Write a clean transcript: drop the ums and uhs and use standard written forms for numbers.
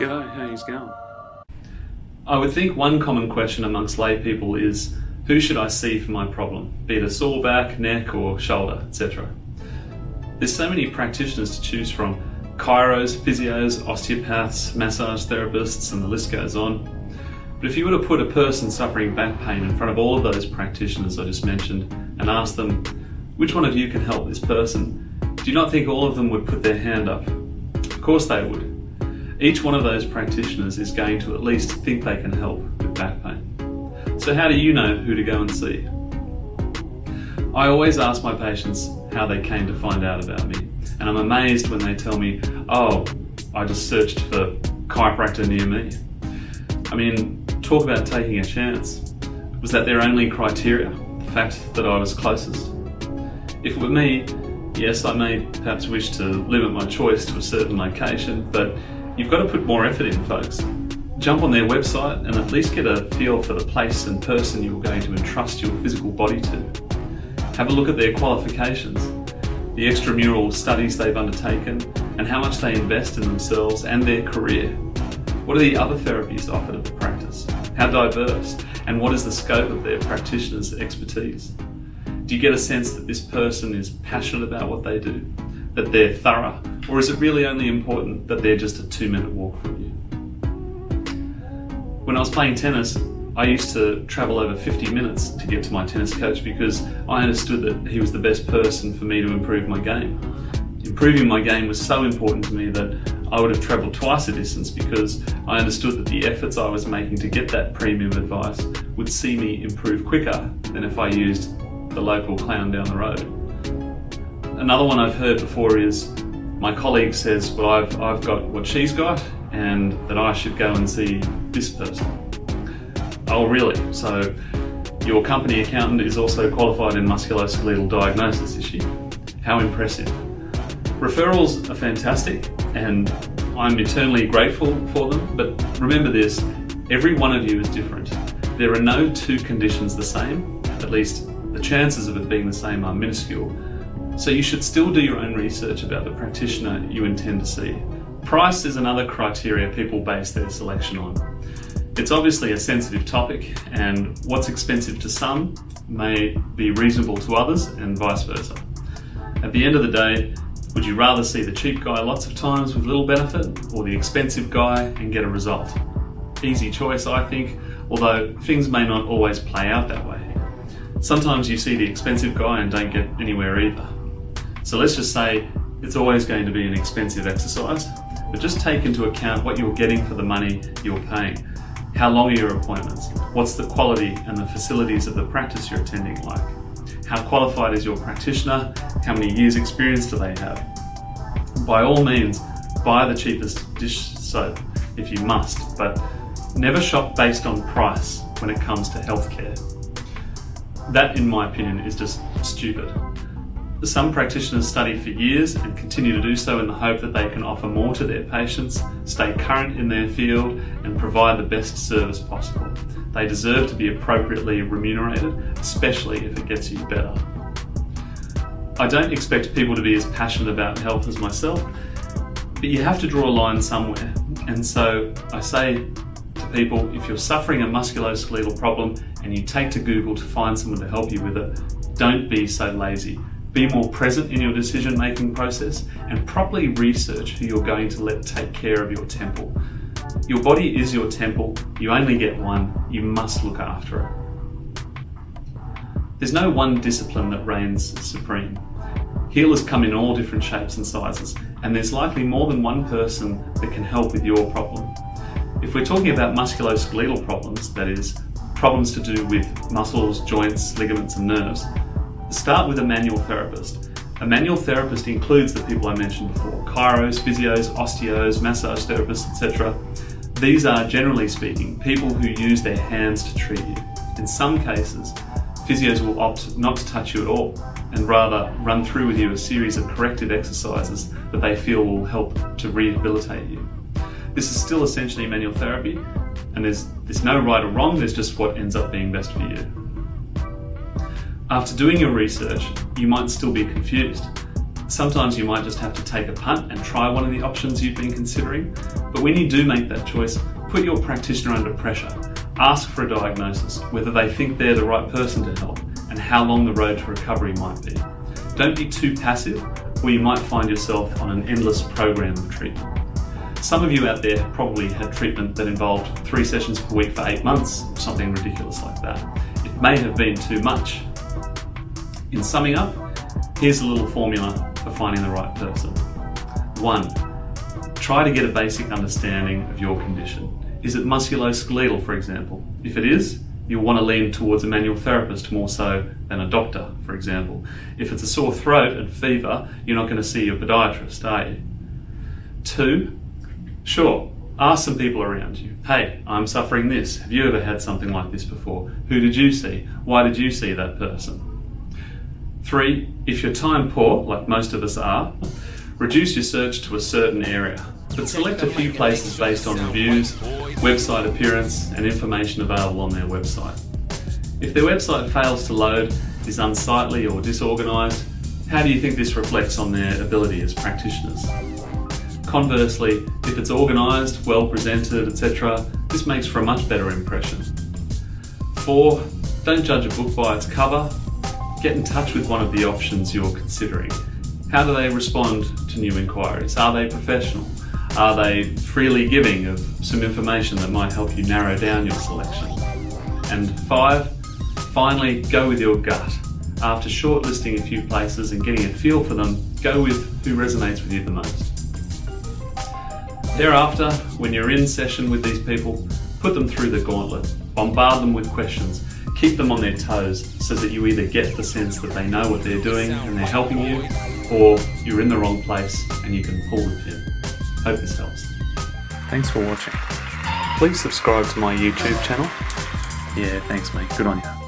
G'day, how's going? I would think one common question amongst lay people is, who should I see for my problem, be it a sore back, neck or shoulder, etc. There's so many practitioners to choose from: chiros, physios, osteopaths, massage therapists, and the list goes on. But if you were to put a person suffering back pain in front of all of those practitioners I just mentioned and ask them, which one of you can help this person, do you not think all of them would put their hand up? Of course they would. Each one of those practitioners is going to at least think they can help with back pain. So how do you know who to go and see? I always ask my patients how they came to find out about me, and I'm amazed when they tell me, oh, I just searched for chiropractor near me. I mean, talk about taking a chance. Was that their only criteria, the fact that I was closest? If it were me, yes, I may perhaps wish to limit my choice to a certain location, but you've got to put more effort in, folks. Jump on their website and at least get a feel for the place and person you're going to entrust your physical body to. Have a look at their qualifications, the extramural studies they've undertaken, and how much they invest in themselves and their career. What are the other therapies offered at the practice? How diverse? And what is the scope of their practitioners' expertise? Do you get a sense that this person is passionate about what they do, that they're thorough, or is it really only important that they're just a 2-minute walk from you? When I was playing tennis, I used to travel over 50 minutes to get to my tennis coach because I understood that he was the best person for me to improve my game. Improving my game was so important to me that I would have travelled twice the distance because I understood that the efforts I was making to get that premium advice would see me improve quicker than if I used the local clown down the road. Another one I've heard before is, my colleague says, well, I've got what she's got and that I should go and see this person. Oh really? So your company accountant is also qualified in musculoskeletal diagnosis, is she? How impressive. Referrals are fantastic and I'm eternally grateful for them, but remember this, every one of you is different. There are no two conditions the same, at least the chances of it being the same are minuscule. So you should still do your own research about the practitioner you intend to see. Price is another criteria people base their selection on. It's obviously a sensitive topic, and what's expensive to some may be reasonable to others and vice versa. At the end of the day, would you rather see the cheap guy lots of times with little benefit or the expensive guy and get a result? Easy choice, I think, although things may not always play out that way. Sometimes you see the expensive guy and don't get anywhere either. So let's just say it's always going to be an expensive exercise, but just take into account what you're getting for the money you're paying. How long are your appointments? What's the quality and the facilities of the practice you're attending like? How qualified is your practitioner? How many years experience do they have? By all means, buy the cheapest dish soap if you must, but never shop based on price when it comes to healthcare. That, in my opinion, is just stupid. Some practitioners study for years and continue to do so in the hope that they can offer more to their patients, stay current in their field, and provide the best service possible. They deserve to be appropriately remunerated, especially if it gets you better. I don't expect people to be as passionate about health as myself, but you have to draw a line somewhere. And so I say to people, if you're suffering a musculoskeletal problem and you take to Google to find someone to help you with it, don't be so lazy. Be more present in your decision-making process and properly research who you're going to let take care of your temple. Your body is your temple. You only get one. You must look after it. There's no one discipline that reigns supreme. Healers come in all different shapes and sizes, and there's likely more than one person that can help with your problem. If we're talking about musculoskeletal problems, that is, problems to do with muscles, joints, ligaments and nerves, start with a manual therapist. A manual therapist includes the people I mentioned before: chiros, physios, osteos, massage therapists, etc. These are, generally speaking, people who use their hands to treat you. In some cases, physios will opt not to touch you at all and rather run through with you a series of corrective exercises that they feel will help to rehabilitate you. This is still essentially manual therapy, and there's no right or wrong, there's just what ends up being best for you. After doing your research, you might still be confused. Sometimes you might just have to take a punt and try one of the options you've been considering, but when you do make that choice, put your practitioner under pressure. Ask for a diagnosis, whether they think they're the right person to help, and how long the road to recovery might be. Don't be too passive, or you might find yourself on an endless program of treatment. Some of you out there have probably had treatment that involved 3 sessions per week for 8 months, or something ridiculous like that. It may have been too much. In summing up, here's a little formula for finding the right person. 1. Try to get a basic understanding of your condition. Is it musculoskeletal, for example? If it is, you'll want to lean towards a manual therapist more so than a doctor, for example. If it's a sore throat and fever, you're not going to see your podiatrist, are you? 2. Sure, ask some people around you. Hey, I'm suffering this. Have you ever had something like this before? Who did you see? Why did you see that person? 3. If you're time poor, like most of us are, reduce your search to a certain area, but select a few places based on reviews, website appearance, and information available on their website. If their website fails to load, is unsightly or disorganised, how do you think this reflects on their ability as practitioners? Conversely, if it's organised, well presented, etc., this makes for a much better impression. 4. Don't judge a book by its cover. Get in touch with one of the options you're considering. How do they respond to new inquiries? Are they professional? Are they freely giving of some information that might help you narrow down your selection? And 5, finally, go with your gut. After shortlisting a few places and getting a feel for them, go with who resonates with you the most. Thereafter, when you're in session with these people, put them through the gauntlet. Bombard them with questions. Keep them on their toes so that you either get the sense that they know what they're doing and they're helping you, or you're in the wrong place and you can pull the pin. Hope this helps. Thanks for watching. Please subscribe to my YouTube channel. Yeah, thanks mate, good on you.